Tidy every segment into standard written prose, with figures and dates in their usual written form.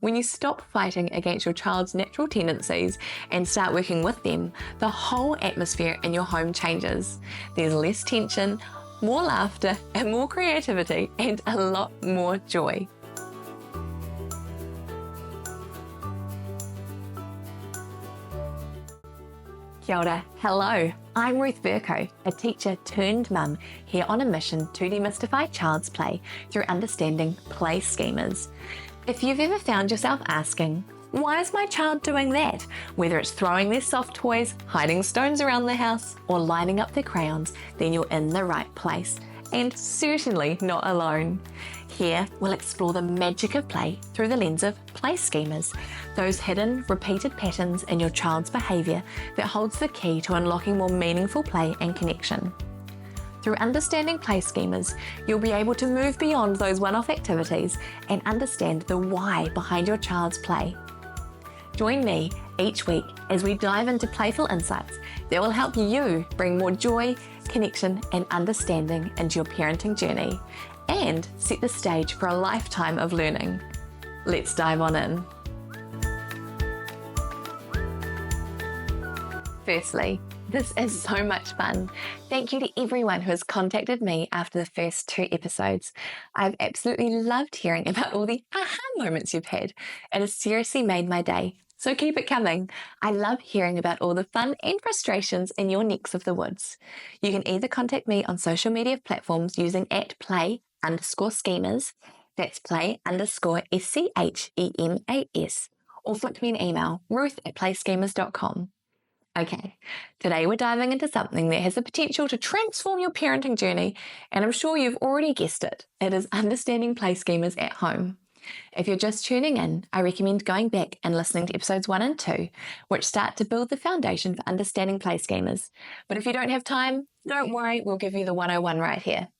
When you stop fighting against your child's natural tendencies and start working with them, the whole atmosphere in your home changes. There's less tension, more laughter, and more creativity, and a lot more joy. Kia ora, hello, I'm Ruth Burko, a teacher turned mum here on a mission to demystify child's play through understanding play schemas. If you've ever found yourself asking, why is my child doing that? Whether it's throwing their soft toys, hiding stones around the house, or lining up their crayons, then you're in the right place, and certainly not alone. Here, we'll explore the magic of play through the lens of play schemas, those hidden, repeated patterns in your child's behaviour that holds the key to unlocking more meaningful play and connection. Through understanding play schemas, you'll be able to move beyond those one-off activities and understand the why behind your child's play. Join me each week as we dive into playful insights that will help you bring more joy, connection, and understanding into your parenting journey and set the stage for a lifetime of learning. Let's dive on in. Firstly, this is so much fun. Thank you to everyone who has contacted me after the first 2 episodes. I've absolutely loved hearing about all the aha moments you've had. It has seriously made my day, so keep it coming. I love hearing about all the fun and frustrations in your necks of the woods. You can either contact me on social media platforms using @play_schemas, that's play_schemas, or flick me an email, ruth@playschemas.com. Okay, today we're diving into something that has the potential to transform your parenting journey, and I'm sure you've already guessed it. It is understanding play schemas at home. If you're just tuning in, I recommend going back and listening to episodes 1 and 2, which start to build the foundation for understanding play schemas. But if you don't have time, don't worry, we'll give you the 101 right here.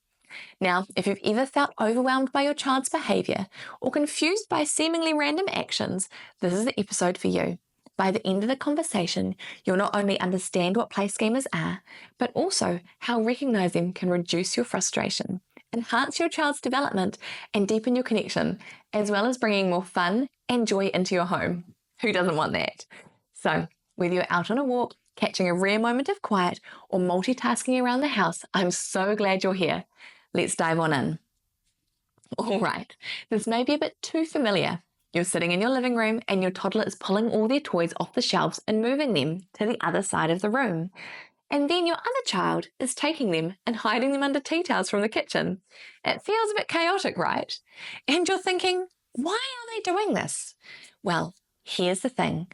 Now, if you've ever felt overwhelmed by your child's behaviour or confused by seemingly random actions, this is the episode for you. By the end of the conversation, you'll not only understand what play schemas are, but also how recognizing them can reduce your frustration, enhance your child's development, and deepen your connection, as well as bringing more fun and joy into your home. Who doesn't want that? So, whether you're out on a walk, catching a rare moment of quiet, or multitasking around the house, I'm so glad you're here. Let's dive on in. All right, this may be a bit too familiar. You're sitting in your living room and your toddler is pulling all their toys off the shelves and moving them to the other side of the room. And then your other child is taking them and hiding them under tea towels from the kitchen. It feels a bit chaotic, right? And you're thinking, why are they doing this? Well, here's the thing.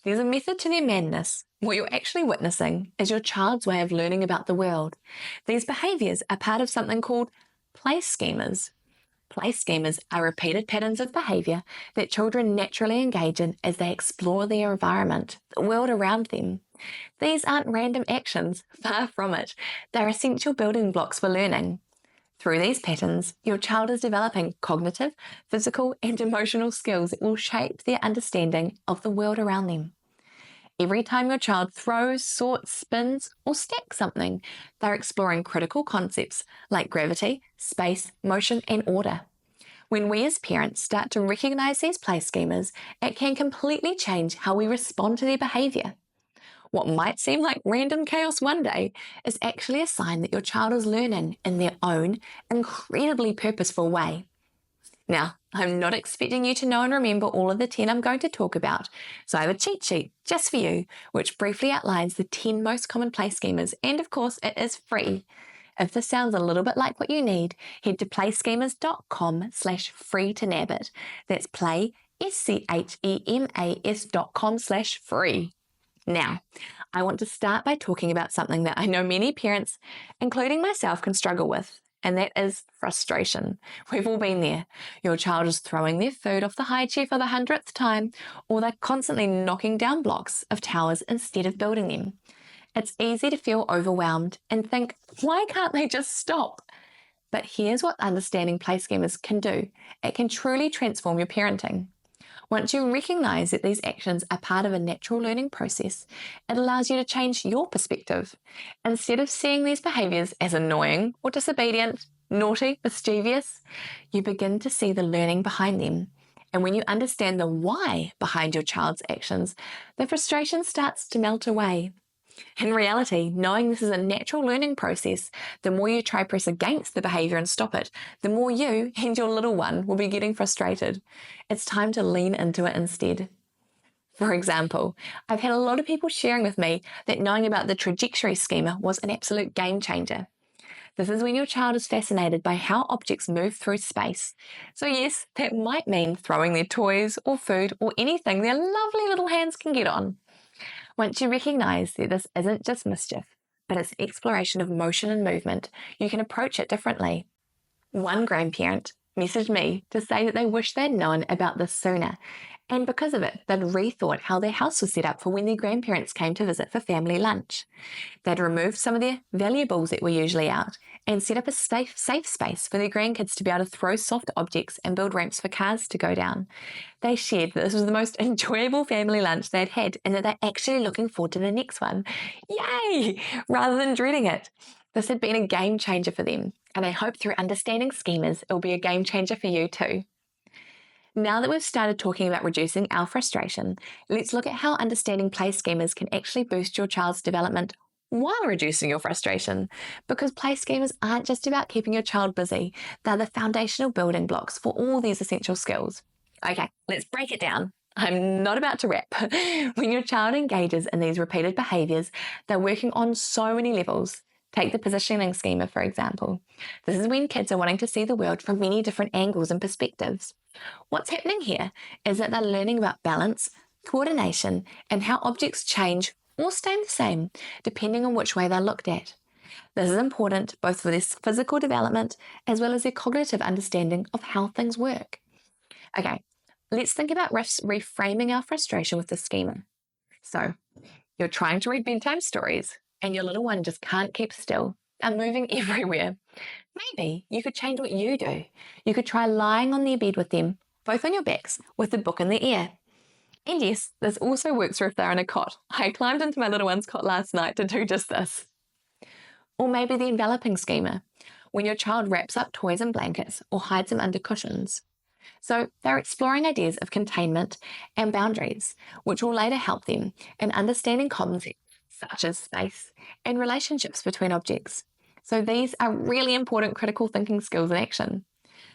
There's a method to their madness. What you're actually witnessing is your child's way of learning about the world. These behaviours are part of something called play schemas. Play schemas are repeated patterns of behaviour that children naturally engage in as they explore their environment, the world around them. These aren't random actions, far from it. They're essential building blocks for learning. Through these patterns, your child is developing cognitive, physical, and emotional skills that will shape their understanding of the world around them. Every time your child throws, sorts, spins, or stacks something, they're exploring critical concepts like gravity, space, motion, and order. When we as parents start to recognise these play schemas, it can completely change how we respond to their behaviour. What might seem like random chaos one day is actually a sign that your child is learning in their own incredibly purposeful way. Now, I'm not expecting you to know and remember all of the 10 I'm going to talk about, so I have a cheat sheet just for you, which briefly outlines the 10 most common play schemas, and of course, it is free. If this sounds a little bit like what you need, head to playschemas.com/free to nab it. That's playschemas.com/free. Now, I want to start by talking about something that I know many parents, including myself, can struggle with, and that is frustration. We've all been there. Your child is throwing their food off the high chair for the 100th time, or they're constantly knocking down blocks of towers instead of building them. It's easy to feel overwhelmed and think, why can't they just stop? But here's what understanding play schemas can do. It can truly transform your parenting. Once you recognize that these actions are part of a natural learning process, it allows you to change your perspective. Instead of seeing these behaviors as annoying or disobedient, naughty, mischievous, you begin to see the learning behind them. And when you understand the why behind your child's actions, the frustration starts to melt away. In reality, knowing this is a natural learning process, the more you try press against the behaviour and stop it, the more you and your little one will be getting frustrated. It's time to lean into it instead. For example, I've had a lot of people sharing with me that knowing about the trajectory schema was an absolute game changer. This is when your child is fascinated by how objects move through space. So yes, that might mean throwing their toys or food or anything their lovely little hands can get on. Once you recognise that this isn't just mischief, but it's exploration of motion and movement, you can approach it differently. One grandparent messaged me to say that they wish they'd known about this sooner, and because of it, they'd rethought how their house was set up for when their grandparents came to visit for family lunch. They'd removed some of their valuables that were usually out and set up a safe space for their grandkids to be able to throw soft objects and build ramps for cars to go down. They shared that this was the most enjoyable family lunch they'd had and that they're actually looking forward to the next one. Yay! Rather than dreading it. This had been a game changer for them, and I hope through understanding schemas, it will be a game changer for you too. Now that we've started talking about reducing our frustration, let's look at how understanding play schemas can actually boost your child's development while reducing your frustration. Because play schemas aren't just about keeping your child busy, they're the foundational building blocks for all these essential skills. Okay, let's break it down. I'm not about to rap. When your child engages in these repeated behaviours, they're working on so many levels. Take the positioning schema, for example. This is when kids are wanting to see the world from many different angles and perspectives. What's happening here is that they're learning about balance, coordination, and how objects change or stay the same, depending on which way they're looked at. This is important both for their physical development as well as their cognitive understanding of how things work. Okay, let's think about reframing our frustration with the schema. So, you're trying to read bedtime stories, and your little one just can't keep still and moving everywhere. Maybe you could change what you do. You could try lying on their bed with them, both on your backs, with the book in their ear. And yes, this also works for if they're in a cot. I climbed into my little one's cot last night to do just this. Or maybe the enveloping schema, when your child wraps up toys in blankets or hides them under cushions. So they're exploring ideas of containment and boundaries, which will later help them in understanding concepts such as space and relationships between objects. So these are really important critical thinking skills in action.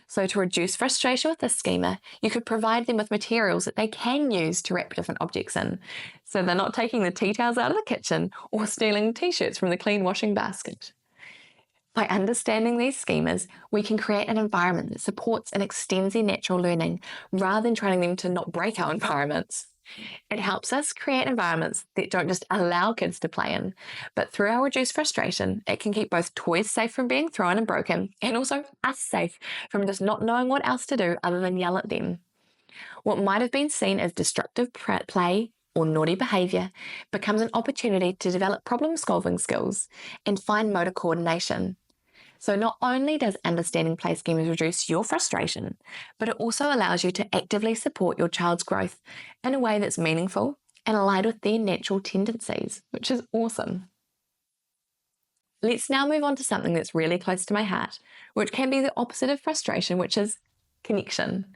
So to reduce frustration with this schema, you could provide them with materials that they can use to wrap different objects in. So they're not taking the tea towels out of the kitchen or stealing t-shirts from the clean washing basket. By understanding these schemas, we can create an environment that supports and extends their natural learning rather than training them to not break our environments. It helps us create environments that don't just allow kids to play in, but through our reduced frustration, it can keep both toys safe from being thrown and broken, and also us safe from just not knowing what else to do other than yell at them. What might have been seen as destructive play or naughty behaviour becomes an opportunity to develop problem-solving skills and fine motor coordination. So not only does understanding play schemas reduce your frustration, but it also allows you to actively support your child's growth in a way that's meaningful and aligned with their natural tendencies, which is awesome. Let's now move on to something that's really close to my heart, which can be the opposite of frustration, which is connection.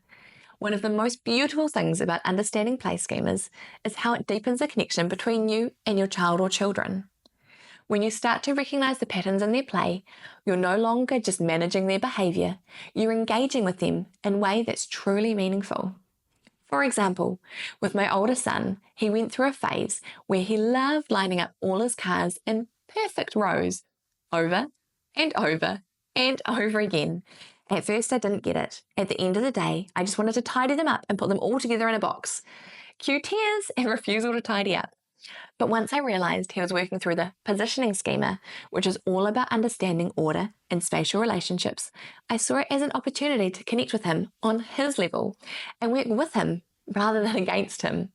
One of the most beautiful things about understanding play schemas is how it deepens the connection between you and your child or children. When you start to recognise the patterns in their play, you're no longer just managing their behaviour, you're engaging with them in a way that's truly meaningful. For example, with my older son, he went through a phase where he loved lining up all his cars in perfect rows, over and over and over again. At first I didn't get it. At the end of the day, I just wanted to tidy them up and put them all together in a box. Cue tears and refusal to tidy up. But once I realised he was working through the positioning schema, which is all about understanding order and spatial relationships, I saw it as an opportunity to connect with him on his level and work with him rather than against him.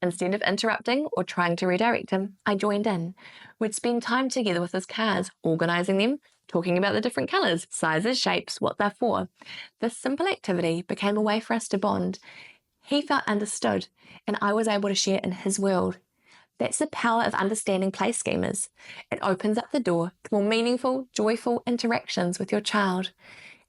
Instead of interrupting or trying to redirect him, I joined in. We'd spend time together with his cars, organising them, talking about the different colours, sizes, shapes, what they're for. This simple activity became a way for us to bond. He felt understood, and I was able to share in his world. That's the power of understanding play schemas. It opens up the door to more meaningful, joyful interactions with your child.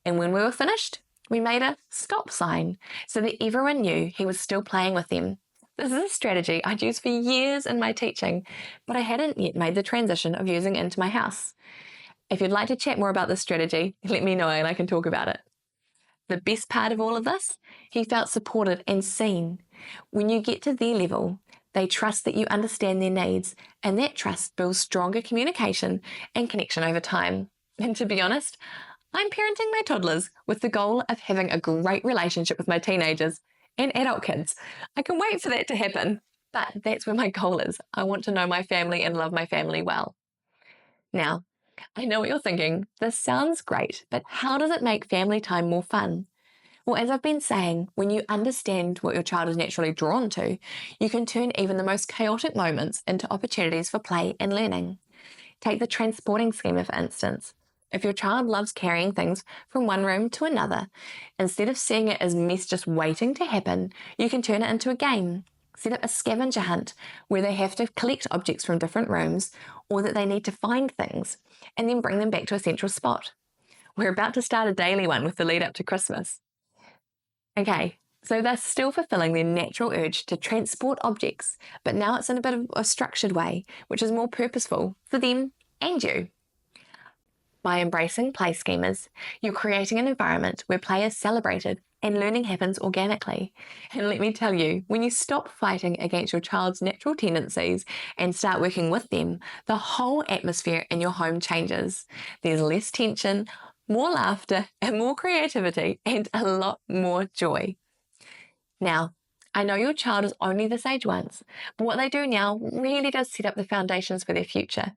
And when we were finished, We made a stop sign so that everyone knew he was still playing with them. This is a strategy I'd used for years in my teaching, but I hadn't yet made the transition of using it into my house. If you'd like to chat more about this strategy, let me know and I can talk about it. The best part of all of this, he felt supported and seen. When you get to their level, they trust that you understand their needs, and that trust builds stronger communication and connection over time. And to be honest, I'm parenting my toddlers with the goal of having a great relationship with my teenagers and adult kids. I can wait for that to happen, but that's where my goal is. I want to know my family and love my family well. Now, I know what you're thinking. This sounds great, but how does it make family time more fun? Well, as I've been saying, when you understand what your child is naturally drawn to, you can turn even the most chaotic moments into opportunities for play and learning. Take the transporting schema, for instance. If your child loves carrying things from one room to another, instead of seeing it as mess just waiting to happen, you can turn it into a game. Set up a scavenger hunt where they have to collect objects from different rooms or that they need to find things and then bring them back to a central spot. We're about to start a daily one with the lead up to Christmas. Okay, so they're still fulfilling their natural urge to transport objects, but now it's in a bit of a structured way, which is more purposeful for them and you. By embracing play schemas, you're creating an environment where play is celebrated and learning happens organically. And let me tell you, when you stop fighting against your child's natural tendencies and start working with them, the whole atmosphere in your home changes. There's less tension, more laughter, and more creativity, and a lot more joy. Now, I know your child is only this age once, but what they do now really does set up the foundations for their future.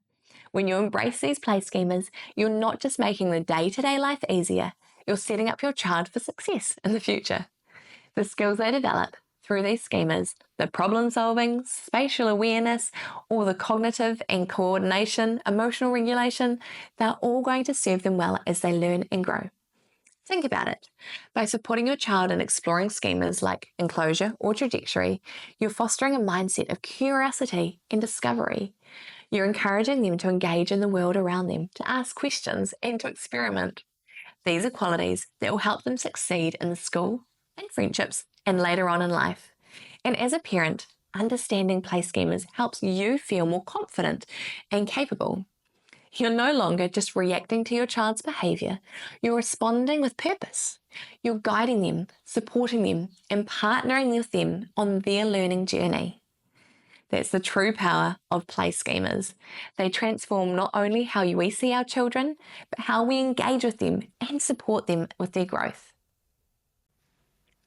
When you embrace these play schemas, you're not just making the day-to-day life easier, you're setting up your child for success in the future. The skills they develop through these schemas, the problem solving, spatial awareness, or the cognitive and coordination, emotional regulation, they're all going to serve them well as they learn and grow. Think about it. By supporting your child in exploring schemas like enclosure or trajectory, you're fostering a mindset of curiosity and discovery. You're encouraging them to engage in the world around them, to ask questions, and to experiment. These are qualities that will help them succeed in the school, in friendships, and later on in life. And as a parent, understanding play schemas helps you feel more confident and capable. You're no longer just reacting to your child's behaviour, you're responding with purpose. You're guiding them, supporting them, and partnering with them on their learning journey. That's the true power of play schemas. They transform not only how we see our children, but how we engage with them and support them with their growth.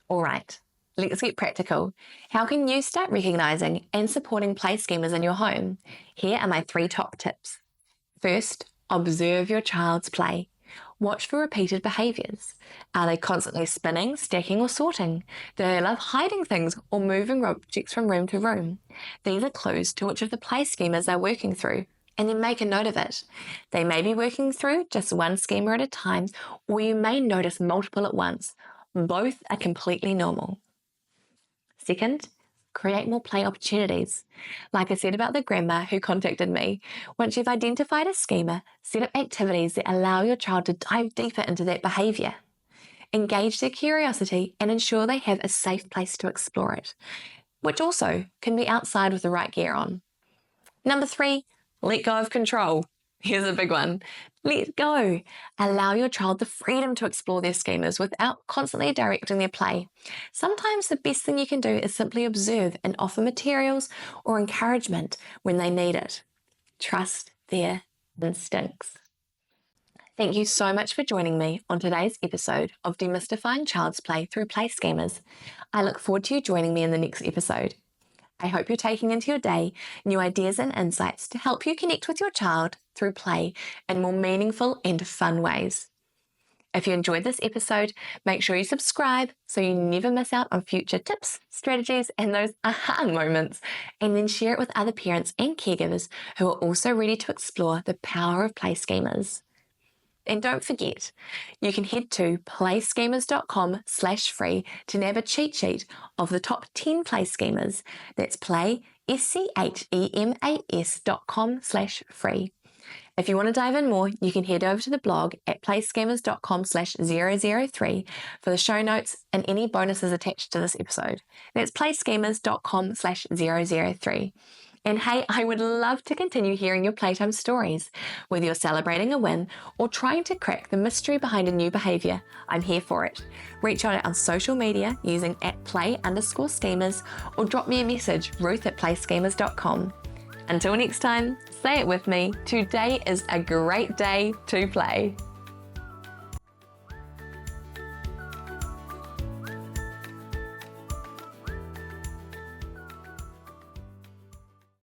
All right, let's get practical. How can you start recognising and supporting play schemas in your home? Here are my 3 top tips. First, observe your child's play. Watch for repeated behaviours. Are they constantly spinning, stacking, or sorting? Do they love hiding things or moving objects from room to room? These are clues to which of the play schemas they're working through, and then make a note of it. They may be working through just one schema at a time, or you may notice multiple at once. Both are completely normal. Second, create more play opportunities. Like I said about the grandma who contacted me, once you've identified a schema, set up activities that allow your child to dive deeper into that behaviour. Engage their curiosity and ensure they have a safe place to explore it, which also can be outside with the right gear on. Number 3, let go of control. Here's a big one. Let go. Allow your child the freedom to explore their schemas without constantly directing their play. Sometimes the best thing you can do is simply observe and offer materials or encouragement when they need it. Trust their instincts. Thank you so much for joining me on today's episode of Demystifying Child's Play through Play Schemas. I look forward to you joining me in the next episode. I hope you're taking into your day new ideas and insights to help you connect with your child through play in more meaningful and fun ways. If you enjoyed this episode, make sure you subscribe so you never miss out on future tips, strategies, and those aha moments, and then share it with other parents and caregivers who are also ready to explore the power of play schemas. And don't forget, you can head to playschemas.com/free to nab a cheat sheet of the top 10 play schemas. That's play, schemas.com/free. If you want to dive in more, you can head over to the blog at playschemas.com/003 for the show notes and any bonuses attached to this episode. That's playschemas.com/003. And hey, I would love to continue hearing your playtime stories. Whether you're celebrating a win or trying to crack the mystery behind a new behaviour, I'm here for it. Reach out on social media using @play_schemas or drop me a message, ruth@playschemas.com. Until next time, say it with me, today is a great day to play.